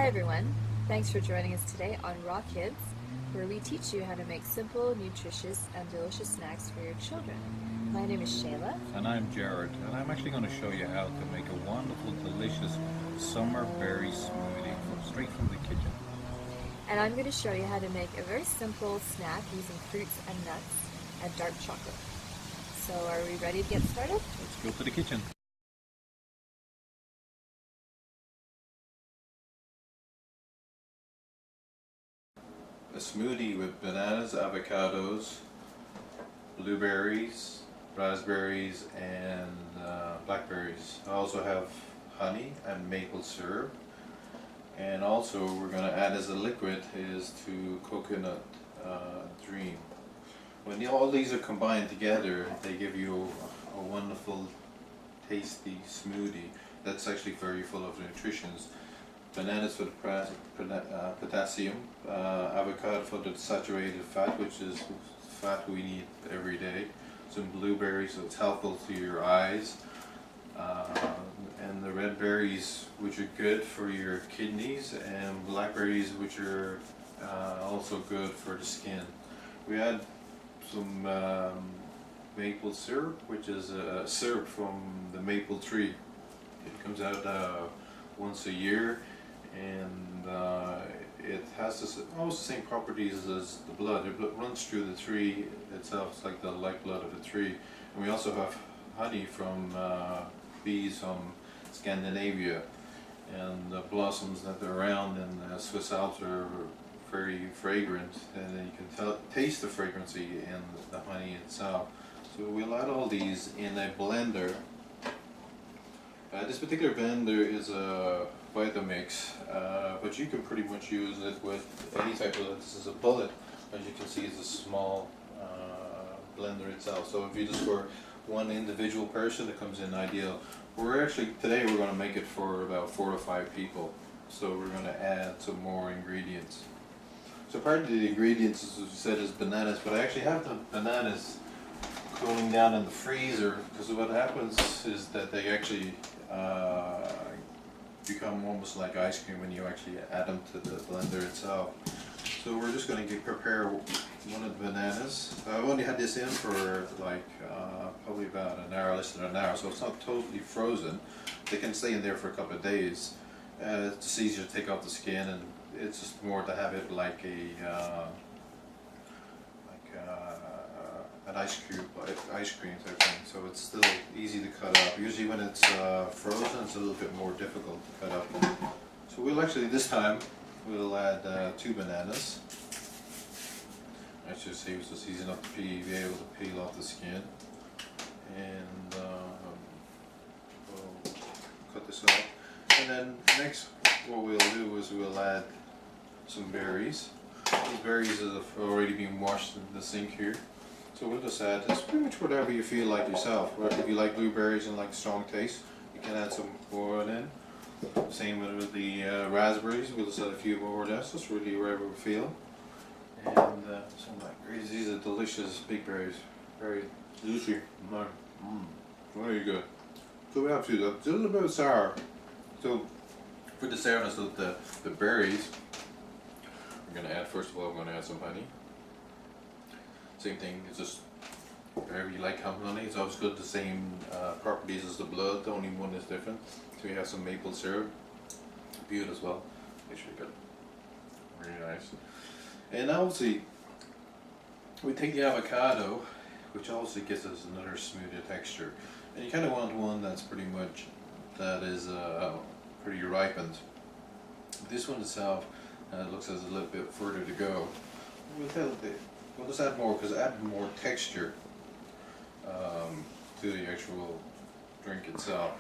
Hi everyone, thanks for joining us today on RawKids, where we teach you how to make simple, nutritious, and delicious snacks for your children. My name is Shayla. And I'm Jared, and I'm actually going to show you how to make a wonderful, delicious summer berry smoothie straight from the kitchen. And I'm going to show you how to make a very simple snack using fruits and nuts and dark chocolate. So are we ready to get started? Let's go to the kitchen. A smoothie with bananas, avocados, blueberries, raspberries, and blackberries. I also have honey and maple syrup. And also we're going to add as a liquid is to coconut dream. When all these are combined together, they give you a wonderful, tasty smoothie that's actually very full of nutritions. Bananas for the potassium, avocado for the saturated fat, which is fat we need every day. Some blueberries, so it's helpful to your eyes. And the red berries, which are good for your kidneys, and blackberries, which are also good for the skin. We add some maple syrup, which is a syrup from the maple tree. It comes out once a year, and it has almost the same properties as the blood. The blood runs through the tree itself. It's like the lifeblood of the tree. And we also have honey from bees from Scandinavia, and the blossoms that are around in the Swiss Alps are very fragrant, and you can taste the fragrancy in the honey itself. So we'll add all these in a blender. This particular blender is a Vitamix, but you can pretty much use it with any type of, this is a bullet, as you can see it's a small blender itself. So if you just for one individual person, it comes in ideal. Today we're going to make it for about 4 to 5 people, so we're going to add some more ingredients. So part of the ingredients, as we said, is bananas, but I actually have the bananas cooling down in the freezer, because what happens is that they actually become almost like ice cream when you actually add them to the blender itself. So we're just going to prepare one of the bananas. I've only had this in for like probably about an hour, less than an hour, so it's not totally frozen. They can stay in there for a couple of days. It's just easier to take off the skin, and it's just more to have it like an ice cream type thing. So it's still easy to cut up. Usually when it's frozen, it's a little bit more difficult to cut up. So we'll actually, this time, we'll add 2 bananas. As you see, it's just easy enough to be able to peel off the skin. And we'll cut this off. And then next, what we'll do is we'll add some berries. These berries have already been washed in the sink here. So we'll just add, it's pretty much whatever you feel like yourself. If you like blueberries and like strong taste, you can add some more in. Same with the raspberries, we'll just add a few more there, so it's really wherever we feel. And some blackberries, these are delicious big berries, very juicy. Very good. So we have to do that. It's a little bit of sour. So for the sourness of the berries, we're going to add, first of all, I'm going to add some honey. Same thing, it's just wherever you like honey, it's always good, the same properties as the blood, the only one is different. So we have some maple syrup, beautiful as well, make sure you got it, really nice. And obviously, we take the avocado, which also gives us another smoother texture. And you kind of want one that's pretty much, that is pretty ripened. This one itself looks as a little bit further to go. We'll just add more, because it adds more texture to the actual drink itself.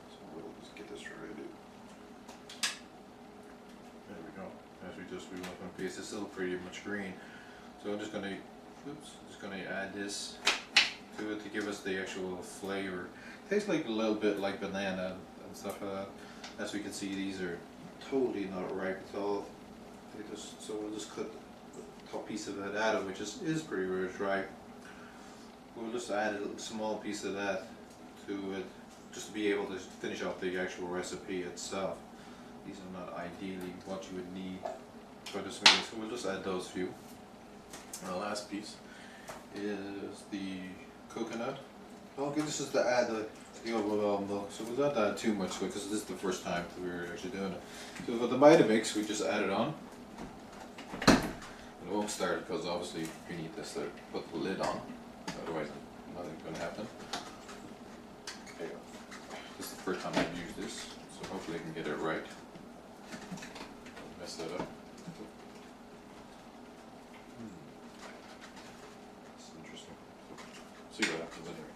So we'll just get this ready. There we go. As we went from piece, it's still pretty much green. So I'm just going to add this to it to give us the actual flavor. It tastes like a little bit like banana and stuff like that. As we can see, these are totally not ripe at all. So we'll just cut the top piece of it out, which is pretty ripe. We'll just add a small piece of that to it, just to be able to finish off the actual recipe itself. these are not ideally what you would need for this video, so we'll just add those few. And the last piece is the coconut. Okay, this is to add the overall milk, so we don't add too much because this is the first time that we're actually doing it. So for the Vitamix, we just add it on. It won't start because obviously we need this to put the lid on, otherwise nothing's going to happen. Okay, this is the first time I've used this, so hopefully I can get it right. Don't mess that up. That's interesting. See what happens anyway.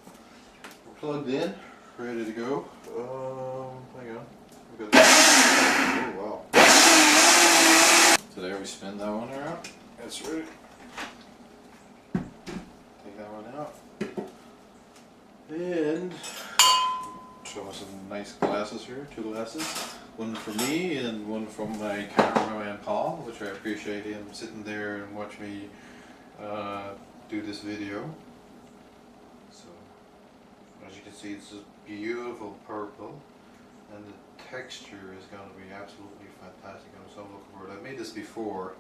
We're plugged in, ready to go. Hang on. Oh wow. So there we spin that one around. That's ready. Take that one out. And show us some nice glasses here, 2 glasses. One for me and one from my cameraman Paul, which I appreciate him sitting there and watch me do this video. So as you can see, it's a beautiful purple and the texture is going to be absolutely fantastic. I'm so looking forward. I've made this before,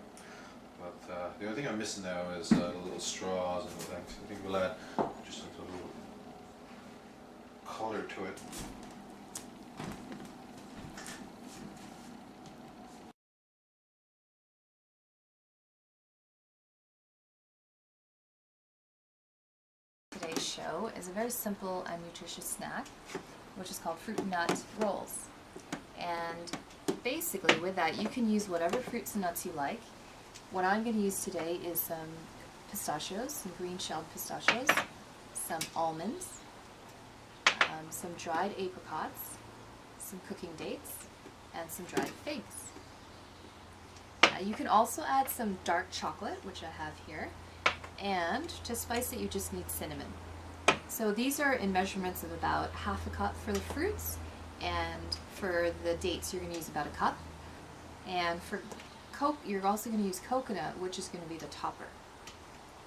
but the only thing I'm missing now is the little straws and things. I think we'll add just a little color to it. Today's show is a very simple and nutritious snack, which is called fruit nut rolls. And basically with that you can use whatever fruits and nuts you like. What I'm going to use today is some pistachios, some green shelled pistachios, some almonds, some dried apricots, some cooking dates, and some dried figs. You can also add some dark chocolate, which I have here, and to spice it you just need cinnamon. So these are in measurements of about half a cup for the fruits, and for the dates you're going to use about a cup. And for you're also going to use coconut, which is going to be the topper.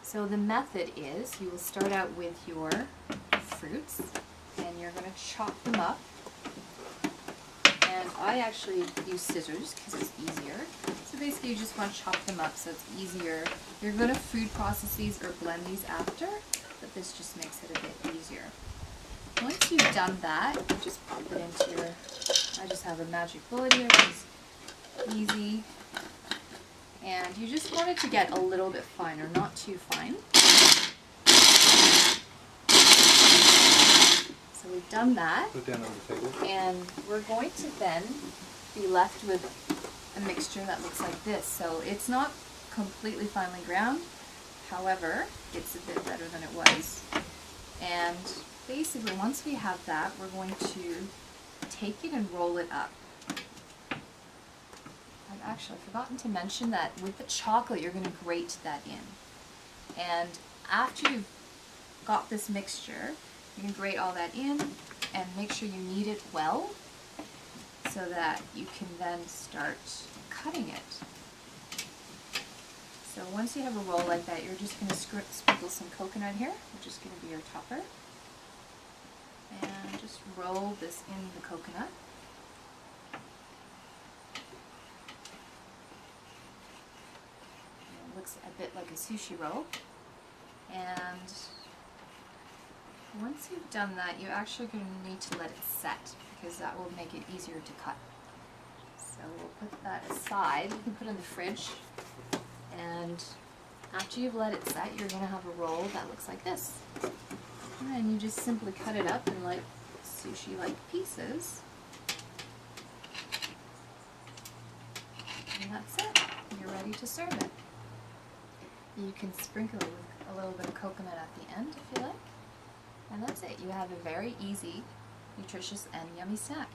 So the method is you will start out with your fruits and you're going to chop them up. And I actually use scissors because it's easier. So basically you just want to chop them up so it's easier. You're going to food process these or blend these after, but this just makes it a bit easier. Once you've done that, you just pop it into your, I just have a magic bullet here, which is easy. And you just want it to get a little bit finer, not too fine. So we've done that. Put it down on the table. And we're going to then be left with a mixture that looks like this. So it's not completely finely ground, however, it's a bit better than it was. And basically once we have that, we're going to take it and roll it up. I've actually forgotten to mention that with the chocolate you're going to grate that in. And after you've got this mixture, you can grate all that in and make sure you knead it well so that you can then start cutting it. So once you have a roll like that, you're just going to sprinkle some coconut here, which is going to be your topper. And just roll this in the coconut. It looks a bit like a sushi roll. And once you've done that, you're actually going to need to let it set because that will make it easier to cut. So we'll put that aside. You can put it in the fridge. And after you've let it set, you're going to have a roll that looks like this. And you just simply cut it up in like sushi-like pieces. And that's it. You're ready to serve it. You can sprinkle it with a little bit of coconut at the end if you like. And that's it. You have a very easy, nutritious, and yummy snack.